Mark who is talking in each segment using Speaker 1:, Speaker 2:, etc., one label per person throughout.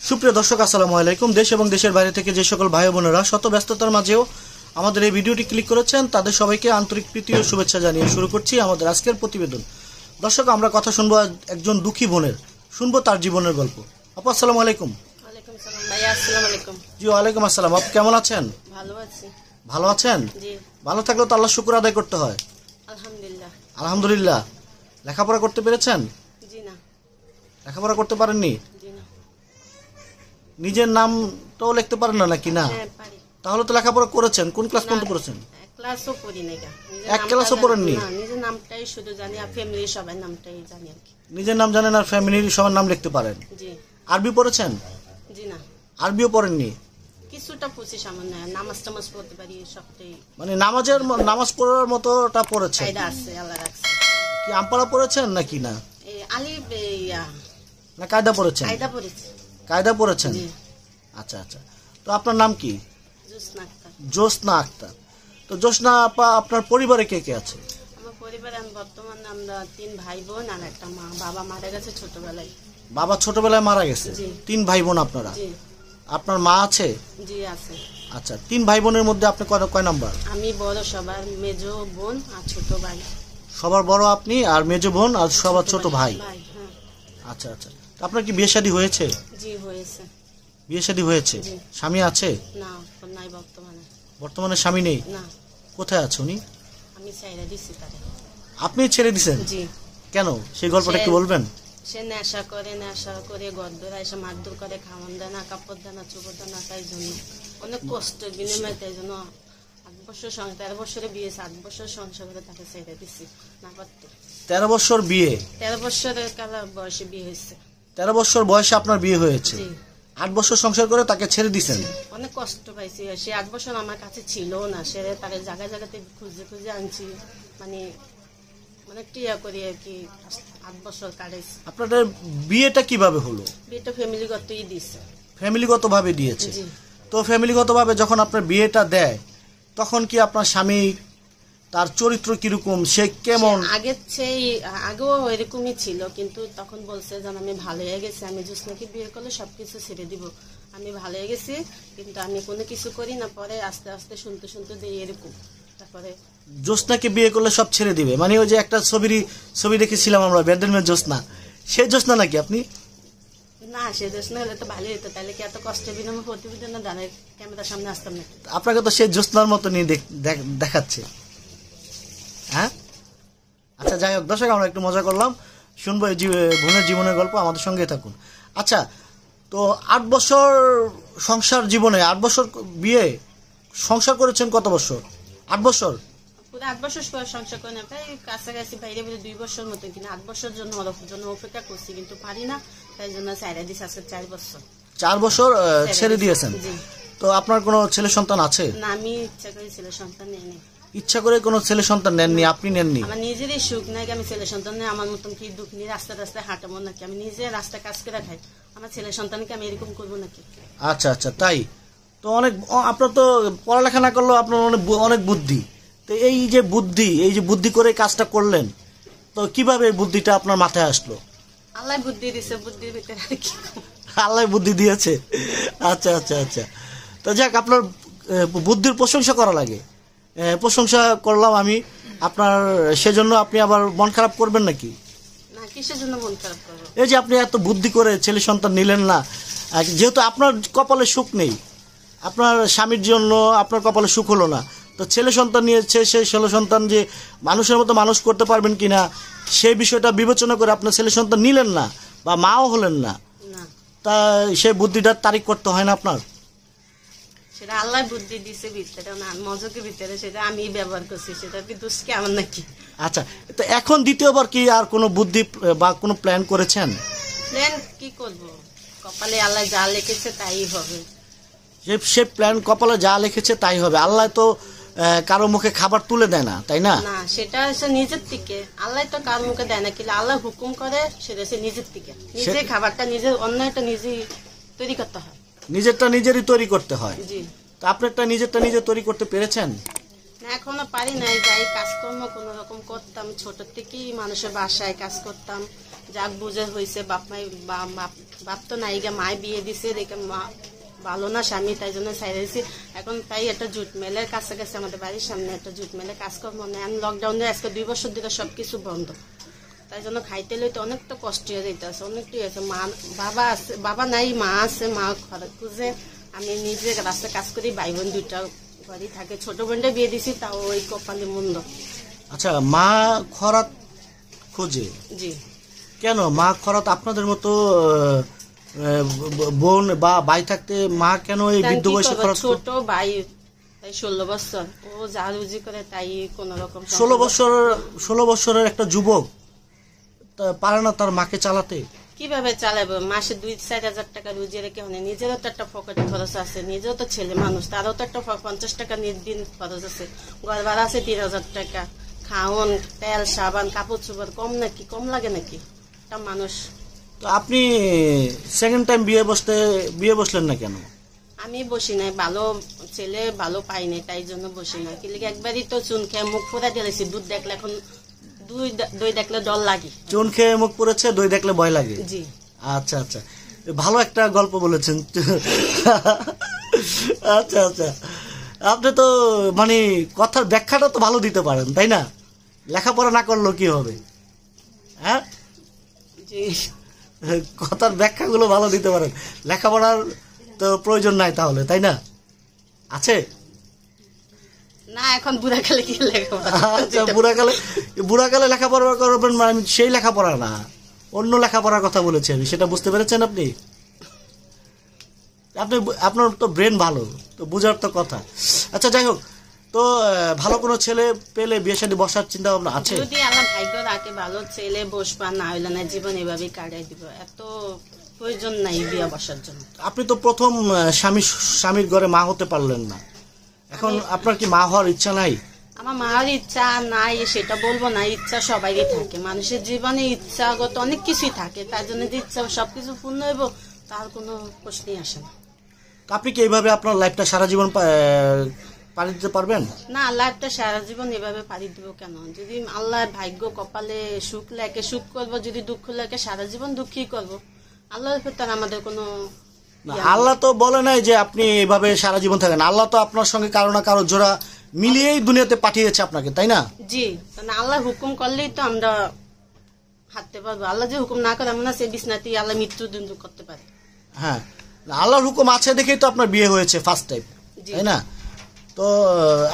Speaker 1: সুপ্রিয় দর্শক আসসালামু আলাইকুম। দেশ এবং দেশের বাইরে থেকে যে সকল ভাই বোনেরা শত ব্যস্ততার মাঝেও আমাদের এই ভিডিওটি ক্লিক করেছেন তাদের সবাইকে আন্তরিক প্রীতি ও শুভেচ্ছা জানিয়ে শুরু করছি আমাদের আজকের প্রতিবেদন। দর্শক, আমরা কথা শুনবো একজন দুঃখী বোনের, শুনবো তার জীবনের গল্প। আপু আসসালামু আলাইকুম।
Speaker 2: ওয়ালাইকুম সালাম ভাইয়া, আসসালামু আলাইকুম।
Speaker 1: জি ওয়ালাইকুম আসসালাম। আপু কেমন আছেন?
Speaker 2: ভালো আছি।
Speaker 1: ভালো আছেন?
Speaker 2: জি।
Speaker 1: ভালো থাকলে তো আল্লাহর শুকর আদায় করতে হয়।
Speaker 2: আলহামদুলিল্লাহ।
Speaker 1: আলহামদুলিল্লাহ। লেখাপড়া করতে পেরেছেন?
Speaker 2: জি না।
Speaker 1: লেখাপড়া করতে পারেননি?
Speaker 2: জি না।
Speaker 1: নিজের নামটাও লিখতে পারেন না নাকি? না,
Speaker 2: হ্যাঁ পারি।
Speaker 1: তাহলে তো লেখাপড়া করেছেন। কোন ক্লাস পর্যন্ত করেছেন?
Speaker 2: এক ক্লাসও পড়ি নাই গা।
Speaker 1: এক ক্লাসও পড়েননি?
Speaker 2: না, নিজের নামটাই শুধু জানি আর ফ্যামিলির সবার নামটাই জানি আর কি।
Speaker 1: নিজের নাম জানেন আর ফ্যামিলির সবার নাম লিখতে পারেন?
Speaker 2: জি।
Speaker 1: আরবি পড়েছেন?
Speaker 2: জি না।
Speaker 1: আরবিও পড়েননি?
Speaker 2: কিছুটা পড়ছি সামান্য, নামাজ টামাজ পড়তে পারি সবটাই।
Speaker 1: মানে নামাজ পড়ার মতোটা পড়েছেন?
Speaker 2: কায়দা আছে, আল্লাহ রাখছে।
Speaker 1: কি আমপাড়া পড়েছেন নাকি? না
Speaker 2: এই আলিফ
Speaker 1: না কায়দা পড়েছেন?
Speaker 2: কায়দা পড়েছি।
Speaker 1: কায়দা পড়েছেন?
Speaker 2: জি।
Speaker 1: আচ্ছা আচ্ছা। তো আপনার নাম কি?
Speaker 2: জোসনা আক্তার।
Speaker 1: জোসনা আক্তার। তো জোসনা আপা, আপনার পরিবারে কে কে আছে?
Speaker 2: আমার পরিবারে বর্তমানে আমরা 3 ভাই বোন আর একটা মা। বাবা মারা গেছে ছোটবেলায়।
Speaker 1: বাবা ছোটবেলায় মারা গেছে?
Speaker 2: জি।
Speaker 1: 3 ভাই বোন আপনারা?
Speaker 2: জি।
Speaker 1: আপনার মা আছে?
Speaker 2: জি আছে।
Speaker 1: আচ্ছা, 3 ভাই বোনের মধ্যে আপনি কয় নাম্বার?
Speaker 2: আমি বড়, সবার মেজো বোন আর ছোট ভাই।
Speaker 1: সবার বড় আপনি, আর মেজো বোন, আর সবার ছোট ভাই।
Speaker 2: ভাই, হ্যাঁ।
Speaker 1: আচ্ছা আচ্ছা। তো আপনার কি বিয়ে শাদী হয়েছে?
Speaker 2: জি হয়েছে।
Speaker 1: বিয়ে শাদী হয়েছে?
Speaker 2: জি।
Speaker 1: স্বামী আছে?
Speaker 2: না, নাই বর্তমানে।
Speaker 1: বর্তমানে স্বামী নেই?
Speaker 2: না।
Speaker 1: কোথায় আছে উনি?
Speaker 2: আমি ছেড়ে দিছি তারে।
Speaker 1: আপনি ছেড়ে দিছেন?
Speaker 2: জি।
Speaker 1: কেন, সেই গল্পটা একটু বলবেন?
Speaker 2: সে নেশা করে গদ্দর এসে মারধর করে, খাওয়ান দেয় না, কাপড় দেয় না, চোপড় দেয় না, তাই জন্য অনেক কষ্টের বিনিময়ে, তাই জন্য 13 বছরে বিয়ে, 7 বছর সংসার করে তাকে ছেড়ে দিছি না পারতে।
Speaker 1: 13 বছর বিয়ে?
Speaker 2: 13 বছরের কালা বয়সে বিয়ে হয়েছে।
Speaker 1: 13 বছর বয়সে আপনার বিয়ে হয়েছে?
Speaker 2: জি।
Speaker 1: 8 বছর সংসার করে তাকে ছেড়ে দিছেন?
Speaker 2: অনেক কষ্ট পাইছি। সে 8 বছর আমার কাছে ছিল না। সে তাকে জায়গায় জায়গাতে খুঁজে খুঁজে আনছি, মানে টিয়া করি আর কি। 8 বছর কাটাইছি।
Speaker 1: আপনাদের বিয়েটা কিভাবে হলো?
Speaker 2: বিয়েটা ফ্যামিলিগতই দিছে।
Speaker 1: ফ্যামিলিগত ভাবে দিয়েছে?
Speaker 2: জি।
Speaker 1: তো ফ্যামিলিগত ভাবে যখন আপনার বিয়েটা দেয়, তখন কি আপনার স্বামী, তার চরিত্র কিরকম, সে কেমন?
Speaker 2: আগেও এরকমই ছিল, কিন্তু তখন বলছে যে আমি ভালো হয়ে গেছি, আমি জোসনাকে বিয়ে করলে সবকিছু ছেড়ে দিব, আমি ভালো হয়ে গেছি, কিন্তু আমি কোনো কিছু করি না। পরে আস্তে আস্তে শুনতে দিই এরকম। তারপরে
Speaker 1: জোসনাকে বিয়ে করলে সব ছেড়ে দিবে, মানে ওই যে একটা ছবি দেখেছিলাম আমরা, বেদের মেয়ে জোসনা, সেই জোসনা নাকি আপনি?
Speaker 2: না, সে জোসনা হলে তো ভালোই হতো, তাহলে কি এত কষ্টের বিনিময়ে প্রতিবেদন দাঁড়ায় ক্যামেরার সামনে আসতাম না?
Speaker 1: আপনাকে তো সেই জোসনার মতো নিয়ে দেখাচ্ছে। হ্যাঁ, আচ্ছা যাই হোক দর্শক, আমরা একটু মজা করলাম, শুনবো এই বোনের জীবনের গল্প, আমাদের সঙ্গে থাকুন। আচ্ছা, তো 8 বছর সংসার জীবনে, 8 বছর বিয়ে, সংসার করেছেন কত বছর? 8 বছর?
Speaker 2: পুরো 8 বছর সংসার করে না, প্রায় কাছাকাছি বাইরে 2 বছর মতো, কিন্তু 8 বছর জন্য অপেক্ষা করছি, কিন্তু পারি না, তাই জন্য ছেড়ে দিছি। আজকে 4 বছর।
Speaker 1: 4 বছর ছেড়ে দিয়েছেন?
Speaker 2: জি।
Speaker 1: তো আপনার কোনো ছেলে সন্তান আছে?
Speaker 2: না, আমি ইচ্ছা করে ছেলে সন্তান নেই।
Speaker 1: ইচ্ছা করে কোনো ছেলে সন্তান নেননি? আপনি নেননি?
Speaker 2: আমার নিজেরই সুখ নাই, আমি ছেলে সন্তান নেই। আমার মতন কি দুঃখ নিয়ে রাস্তায় হাঁটাবো নাকি? আমি নিজে রাস্তায় কাজ করে খাই, আমার ছেলে সন্তানকে আমি এরকম করবো নাকি?
Speaker 1: আচ্ছা আচ্ছা, তাই তো। আপনার তো পড়ালেখা না করলেও আপনার অনেক বুদ্ধি। তো এই যে বুদ্ধি করে কাজটা করলেন, তো কিভাবে এই বুদ্ধিটা আপনার মাথায় আসলো?
Speaker 2: আল্লাহ বুদ্ধি দিছে, বুদ্ধির ভিতরে আর কি।
Speaker 1: আল্লাহ বুদ্ধি দিয়েছে? আচ্ছা আচ্ছা আচ্ছা। তো যাক, আপনার বুদ্ধির প্রশংসা করা লাগে, প্রশংসা করলাম আমি আপনার, সেজন্য আপনি আবার মন খারাপ করবেন নাকি?
Speaker 2: না, কিসের জন্য মন খারাপ করবো?
Speaker 1: এই যে আপনি এত বুদ্ধি করে ছেলে সন্তান নিলেন না, যেহেতু আপনার কপালে সুখ নেই, আপনার স্বামীর জন্য আপনার কপালে সুখ হলো না, তো ছেলে সন্তান নিয়েছে, সেই ছেলে সন্তান যে মানুষের মতো মানুষ করতে পারবেন কিনা, সেই বিষয়টা বিবেচনা করে আপনার ছেলে সন্তান নিলেন না, বা মাও হলেন না, তা সেই বুদ্ধিটার তারিখ করতে হয় না আপনার?
Speaker 2: সেটা আল্লাহ বুদ্ধি দিছে ভিতরে, না মজকের ভিতরে, সেটা আমি ব্যবহার করছি, সেটা কি দোষ কি আমার নাকি?
Speaker 1: আচ্ছা, তো এখন দ্বিতীয়বার কি আর কোনো বুদ্ধি বা কোনো প্ল্যান করেছেন?
Speaker 2: প্ল্যান কি করব? কপালে আল্লাহ যা লিখেছে তাই হবে।
Speaker 1: সে প্ল্যান কপালে যা লিখেছে তাই হবে। আল্লাহ তো কারো মুখে খাবার তুলে দেয় না, তাই না?
Speaker 2: না, সেটা হচ্ছে নিজের থেকে। আল্লাহ তো কারো মুখে দেয় না, কিন্তু আল্লাহ হুকুম করে, সেটা হচ্ছে নিজের থেকে। নিজে খাবারটা নিজের, অন্যটা নিজেই তৈরি করতে হয়।
Speaker 1: নিজেরটা নিজেরই তৈরি করতে হয়।
Speaker 2: জি।
Speaker 1: তো আপনারটা নিজেরটা নিজে তৈরি করতে পেরেছেন?
Speaker 2: না, এখনো পারি নাই, যাই কাজকর্ম কোনো রকম করতাম, ছোট থেকেই মানুষের বাসায় কাজ করতাম, যাক বুঝে হয়েছে। বাপ তো নাই গা, মায় বিয়ে দিছে দেখে মা ভালো না স্বামী, তাই জন্য ছাইড়েছি। এখন তাই একটা জুট মেলের কাছাকাছি আমাদের বাড়ির সামনে একটা জুট মেলে কাজকর্ম নেই। লকডাউনে আজকে 2 বছর ধরে সবকিছু বন্ধ, তাই জন্য খাইতে লইতে অনেকটা কষ্ট হয়ে যেতেছে, অনেকটাই আছে। মা বাবা আছে, বাবা নাই, মা আছে, মা খরচ খুঁজে আমি নিজে রাস্তায় কাজ করি। ভাই বোন 2টা ঘরেই থাকে, ছোট বোনটা বিয়ে দিছি, তাও ওই কপালে মন্দ।
Speaker 1: আচ্ছা, মা খরাত খোঁজে
Speaker 2: জি।
Speaker 1: কেন? মা খরাত আপনাদের মতো বোন বা ভাই থাকতে মা কেন এই
Speaker 2: তাই
Speaker 1: বৃদ্ধ
Speaker 2: কি
Speaker 1: বয়সে
Speaker 2: করবো,
Speaker 1: খরচ?
Speaker 2: ছোট ভাই তাই 16 বছর, ও যা রুজি করে তাই কোন রকম।
Speaker 1: 16 বছরের একটা যুবক পারে না তার মাকে চালাতে?
Speaker 2: কিভাবে চালাবো? মাসে 2-4 হাজার টাকা রুজি রেখে হনে, নিজেরও তো একটা পকেট খরচ আছে, নিজেও তো ছেলে মানুষ, তারও তো একটা 50 টাকা দিন খরচ আছে, ঘর ভাড়া আছে 3,000 টাকা, খাওন, তেল, সাবান, কাপড় চোপড় কম নাকি? কম লাগে নাকি একটা মানুষ?
Speaker 1: তো আপনি সেকেন্ড টাইম বিয়ে বসলেন না কেন?
Speaker 2: আমি বসি নাই, ভালো ছেলে ভালো পাই নাই, তাই জন্য বসি নাই। কিন্তু একবারই তো চুন খেয়ে মুখ ফোড়া দিয়েছি, দুধ দেখলে এখন দই দেখলে ডর লাগে।
Speaker 1: চুন খেয়ে মুখ পড়েছে, দই দেখলে ভয় লাগে।
Speaker 2: জি।
Speaker 1: আচ্ছা আচ্ছা, ভালো একটা গল্প বলেছেন। আচ্ছা আচ্ছা, আপনি তো মানে কথার ব্যাখ্যাটা তো ভালো দিতে পারেন, তাই না? লেখাপড়া না করলেও কি হবে? হ্যাঁ,
Speaker 2: জি।
Speaker 1: কথার ব্যাখ্যাগুলো ভালো দিতে পারেন, লেখাপড়ার তো প্রয়োজন নাই তাহলে, তাই না? আছে
Speaker 2: না, এখন বুড়াকালে কি লেখাপড়া?
Speaker 1: আচ্ছা, বুড়াকালে লেখাপড়া করবেন, মানে আমি সেই লেখাপড়া না, অন্য লেখাপড়ার কথা বলেছি আমি, সেটা বুঝতে পেরেছেন আপনি? আপনার তো ব্রেন ভালো, তো বুঝার তো কথা। আচ্ছা, যাই হোক, তো ভালো কোনো ছেলে পেলে বিয়ে শাদী বসার চিন্তা ভাবনা আছে?
Speaker 2: যদি আমার ভাগ্য রাখে ভালো ছেলে বসবা, না হইলে না জীবন এভাবেই কাটাই দিব, এত প্রয়োজন নাই বিয়ে বসার জন্য।
Speaker 1: আপনি তো প্রথম স্বামীর ঘরে মা হতে পারলেন না, এখন আপনার কি মা হওয়ার ইচ্ছা নাই?
Speaker 2: আমার মার ইচ্ছা নাই সেটা বলবো না, ইচ্ছা সবারই থাকে, মানুষের জীবনে ইচ্ছাগত অনেক কিছুই থাকে, তার জন্য যে ইচ্ছা সবকিছু পূর্ণ হইব তার কোনো প্রশ্নই আসে না।
Speaker 1: আপনি কি এইভাবে আপনার লাইফটা সারা জীবন পাড়ি দিতে পারবেন? না,
Speaker 2: লাইফটা সারা জীবন এভাবে পাড়ি দিব কেন? যদি আল্লাহর ভাগ্য কপালে সুখ লেখে সুখ করবো, যদি দুঃখ লেখে সারা জীবন দুঃখই করবো। আল্লাহর তার আমাদের কোনো
Speaker 1: আল্লাহ তো বলে নাই যে আপনি এইভাবে সারা জীবন থাকেন। আল্লাহ তো আপনার সঙ্গে কারো না কারো জোড়া মিলিয়েই দুনিয়াতে পাঠিয়েছে আপনাকে, তাই না?
Speaker 2: জি, আল্লাহ হুকুম করলেই তো আমরা হাঁটতে পারবো। আল্লাহ যে হুকুম না করে আমরা সে বিছনাতেই আল্লাহ মৃত্যু দণ্ড করতে পারে।
Speaker 1: হ্যাঁ, আল্লাহর হুকুম আছে দেখেই তো আপনার বিয়ে হয়েছে ফার্স্ট টাইম, তাই না? তো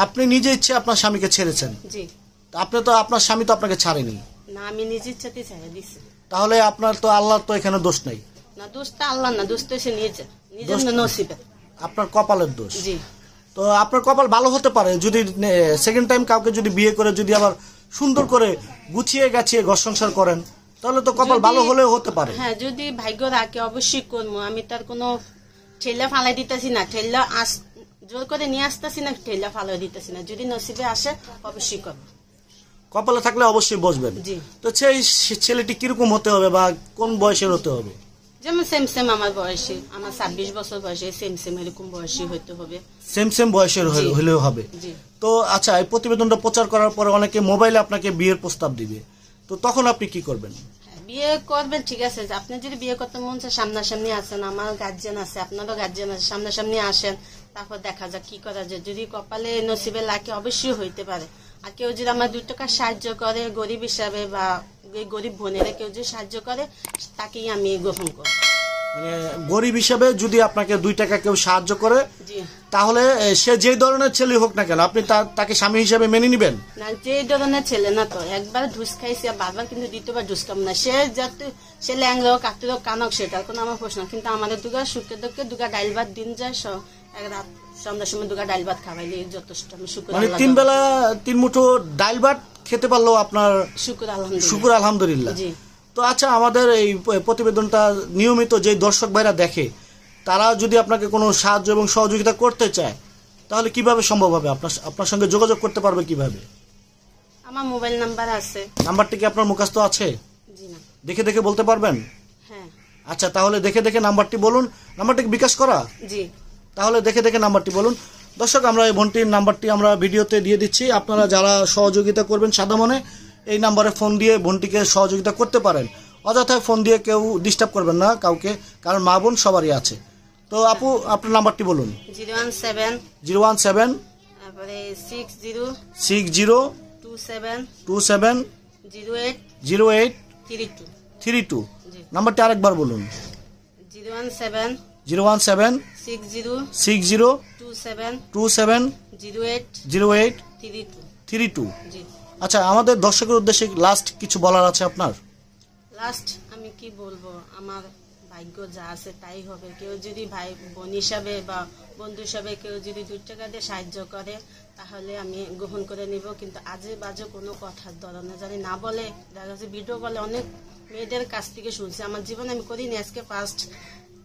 Speaker 1: আপনি নিজে ইচ্ছে আপনার স্বামীকে ছেড়েছেন।
Speaker 2: জি।
Speaker 1: আপনি তো, আপনার স্বামী তো আপনাকে ছাড়েনি।
Speaker 2: না, আমি নিজে ইচ্ছাতে ছেড়ে দিছি।
Speaker 1: তাহলে আপনার তো, আল্লাহর তো এখানে দোষ নাই।
Speaker 2: না, দোষ তো আল্লাহ না, দোষ তো সে নিজের নসিবে,
Speaker 1: আপনার কপালের দোষ।
Speaker 2: জি।
Speaker 1: তো আপনার কপাল ভালো হতে পারে যদি সেকেন্ড টাইম কাউকে যদি বিয়ে করে যদি আবার সুন্দর করে গুছিয়ে গাছিয়ে ঘর সংসার করেন, তাহলে তো কপাল ভালো হলেও হতে পারে।
Speaker 2: হ্যাঁ, যদি ভাগ্য রাখে অবশ্যই করবো। আমি তার কোনো ঠেলা ফালাই দিতেছি না, ঠেলা জোর করে নিয়ে আসতেছি না, ঠেলা ফালাই দিতেছি না, যদি নসিবে আসে অবশ্যই করবো।
Speaker 1: কপালে থাকলে অবশ্যই বসবেন।
Speaker 2: জি।
Speaker 1: তো সেই ছেলেটি কিরকম হতে হবে বা কোন বয়সের হতে হবে?
Speaker 2: যেমন সেম সেম আমার বয়সী, আমার 26 বছর বয়সে, সেম সেম এরকম বয়সী হইতে হবে।
Speaker 1: সেম বয়সের হলেও হবে।
Speaker 2: জি।
Speaker 1: তো আচ্ছা, এই প্রতিবেদনটা প্রচার করার পরে অনেকে মোবাইলে আপনাকে বিয়ের প্রস্তাব দিবে, তো তখন আপনি কি করবেন?
Speaker 2: বিয়ে করবেন, ঠিক আছে, আপনি যদি বিয়ে করতে মন চায় সামনাসামনি আসেন, আমার গার্জিয়ান আছে, আপনারও গার্জিয়ান আছে, সামনাসামনি আসেন, তারপর দেখা যাক কি করা যায়। যদি কপালে নসিবে লাগে অবশ্যই হইতে পারে। আর কেউ যদি আমার 2 টাকা সাহায্য করে গরিব হিসাবে, বা গরিব বোনেরা কেউ যদি সাহায্য করে, তাকেই আমি গ্রহণ করি।
Speaker 1: মানে গরিব হিসাবে যদি আপনাকে 2 টাকা কেউ সাহায্য করে,
Speaker 2: জি,
Speaker 1: তাহলে সে যে ধরনের ছেলে হোক না কেন, আপনি তাকে স্বামী হিসাবে মেনে নিবেন?
Speaker 2: না, যে ধরনের ছেলে না, তো একবার ঘুষ খাইছি আর বারবার কিন্তু দ্বিতীয়বার ঘুষ খাম না। সে যাতে সে ল্যাংলো কাটতে কানক, সেটার কোনো আমার প্রশ্ন, কিন্তু আমাদের দুগা সুখে দুঃখে দুগা ডাইল ভাত দিন যায়, এক রাত সন্ধ্যার সময় দুগা ডাইল ভাত খাওয়াইলে যথেষ্ট। আমি শুক্র,
Speaker 1: মানে 3 বেলা 3 মুঠো ডাইল ভাত খেতে পারলেও আপনার শুকুর আলহামদুলিল্লাহ।
Speaker 2: জি।
Speaker 1: তো আচ্ছা, আমাদের এই প্রতিবেদনটা নিয়মিত যে দর্শক ভাইরা দেখে, তারা যদি আপনাকে কোনো সাহায্য এবং সহযোগিতা করতে চায়, তাহলে কিভাবে সম্ভব হবে? আপনার সঙ্গে যোগাযোগ করতে পারবে কিভাবে?
Speaker 2: আমার মোবাইল নাম্বার আছে।
Speaker 1: নাম্বারটি কি আপনার মুখস্থ আছে?
Speaker 2: জি না।
Speaker 1: দেখে বলতে পারবেন?
Speaker 2: হ্যাঁ।
Speaker 1: আচ্ছা, তাহলে দেখে নাম্বারটি বলুন। নাম্বারটি বিকাশ করা?
Speaker 2: জি।
Speaker 1: তাহলে দেখে নাম্বারটি বলুন। দর্শক আমরা এই বোনটির নাম্বারটি আমরা ভিডিওতে দিয়ে দিচ্ছি, আপনারা যারা সহযোগিতা করবেন সাদা মনে এই নাম্বারে ফোন দিয়ে বোনটিকে সহযোগিতা করতে পারেন। অযথায় ফোন দিয়ে কেউ ডিস্টার্ব করবেন না কাউকে, কারণ মা বোন সবারই আছে। তো আপু আপনার নাম্বারটি বলুন।
Speaker 2: 017 তারপরে
Speaker 1: 60 27
Speaker 2: 08
Speaker 1: 08
Speaker 2: 32
Speaker 1: 32।
Speaker 2: জি।
Speaker 1: নাম্বারটি আরেকবার বলুন।
Speaker 2: 017
Speaker 1: 60
Speaker 2: 27
Speaker 1: 27
Speaker 2: 08
Speaker 1: 08
Speaker 2: 32
Speaker 1: 32।
Speaker 2: জি।
Speaker 1: আচ্ছা, আমাদের দর্শকের উদ্দেশ্যে লাস্ট কিছু বলার আছে আপনার?
Speaker 2: লাস্ট আমি কি বলবো, আমার ভাগ্য যা আছে তাই হবে। কেউ যদি ভাই বোন হিসাবে বা বন্ধু হিসাবে কেউ যদি 2 টাকা দিয়ে সাহায্য করে তাহলে আমি গ্রহণ করে নিব, কিন্তু আজে বাজে কোনো কথার ধরনে জানি না বলে। দেখা যাচ্ছে ভিডিও বলে অনেক মেয়েদের কাছ থেকে শুনছি, আমার জীবনে আমি করিনি, আজকে ফার্স্ট।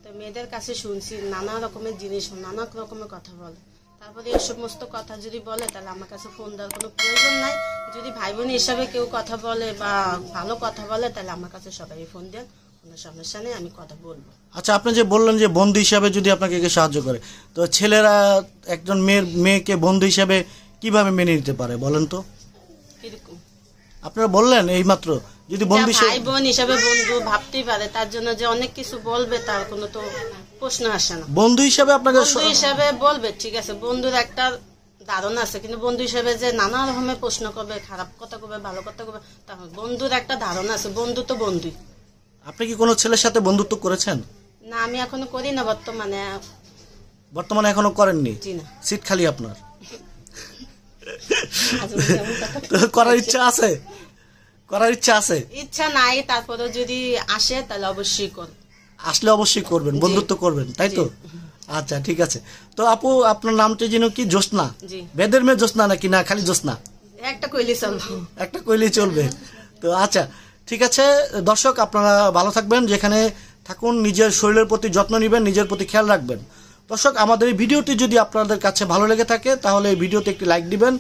Speaker 2: তো মেয়েদের কাছে শুনছি নানা রকমের জিনিস, নানা রকমের কথা বলে। তারপরে এই সমস্ত কথা যদি বলে তাহলে আমার কাছে ফোন দেওয়ার কোনো প্রয়োজন নাই। যদি ভাই বোন হিসাবে কেউ কথা বলে বা ভালো কথা বলে তাহলে আমার কাছে সবাই ফোন দেন, কোনো সমস্যা নেই, আমি কথা বলবো।
Speaker 1: আচ্ছা, আপনি যে বললেন যে বন্ধু হিসাবে যদি আপনাকে কেউ সাহায্য করে, তো ছেলেরা একজন মেয়েকে বন্ধু হিসাবে কিভাবে মেনে নিতে পারে বলেন তো?
Speaker 2: কিরকম?
Speaker 1: আপনারা বললেন এইমাত্র যদি বন্ধু
Speaker 2: যা ভাই বোন হিসাবে বন্ধু ভাবতেই পারে, তার জন্য যে অনেক কিছু বলবে তার কোনো তো প্রশ্ন আসে না।
Speaker 1: বন্ধু হিসাবে আপনাকে
Speaker 2: বন্ধু হিসাবে বলবে, ঠিক আছে, বন্ধুর একটা ধারণা আছে, কিন্তু বন্ধু হিসাবে যে নানা রকমের প্রশ্ন করবে, খারাপ কথা করবে, ভালো কথা করবে, তাহলে বন্ধুর একটা ধারণা আছে। বন্ধু তো বন্ধুই।
Speaker 1: আপনি কি কোনো ছেলের সাথে বন্ধুত্ব করেছেন?
Speaker 2: না, আমি এখনো করি না
Speaker 1: বর্তমানে এখনো করেননি?
Speaker 2: জি না।
Speaker 1: সিট খালি আপনার?
Speaker 2: আজ অব্দি এমন কথা
Speaker 1: তো করার ইচ্ছা আছে? করার ইচ্ছা আছে?
Speaker 2: ইচ্ছা নাই, তারপরে যদি আসে তাহলে অবশ্যই করব।
Speaker 1: আসলে অবশ্যই করবেন, বন্ধুত্ব করবেন, তাই তো? আচ্ছা, ঠিক আছে। তো আপু আপনার নামটা যেন কি? জ্যোৎস্না?
Speaker 2: জি।
Speaker 1: বেদের মেয়ে জ্যোৎস্না নাকি না খালি জ্যোৎস্না?
Speaker 2: একটা কইলে চলবো।
Speaker 1: একটা কইলেই চলবে। তো আচ্ছা, ঠিক আছে দর্শক, আপনারা ভালো থাকবেন, যেখানে থাকুন নিজের শরীরের প্রতি যত্ন নেবেন, নিজের প্রতি খেয়াল রাখবেন। দর্শক, আমাদের এই ভিডিওটি যদি আপনাদের কাছে ভালো লেগে থাকে তাহলে এই ভিডিওতে একটি লাইক দিবেন,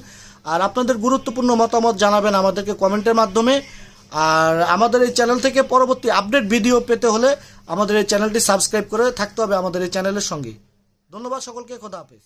Speaker 1: আর আপনাদের গুরুত্বপূর্ণ মতামত জানাবেন আমাদেরকে কমেন্টের মাধ্যমে। আর আমাদের এই চ্যানেল থেকে পরবর্তী আপডেট ভিডিও পেতে হলে আমাদের এই চ্যানেলটি সাবস্ক্রাইব করে থাকতে হবে আমাদের এই চ্যানেলের সঙ্গে। ধন্যবাদ সকলকে, খোদা হাফেজ।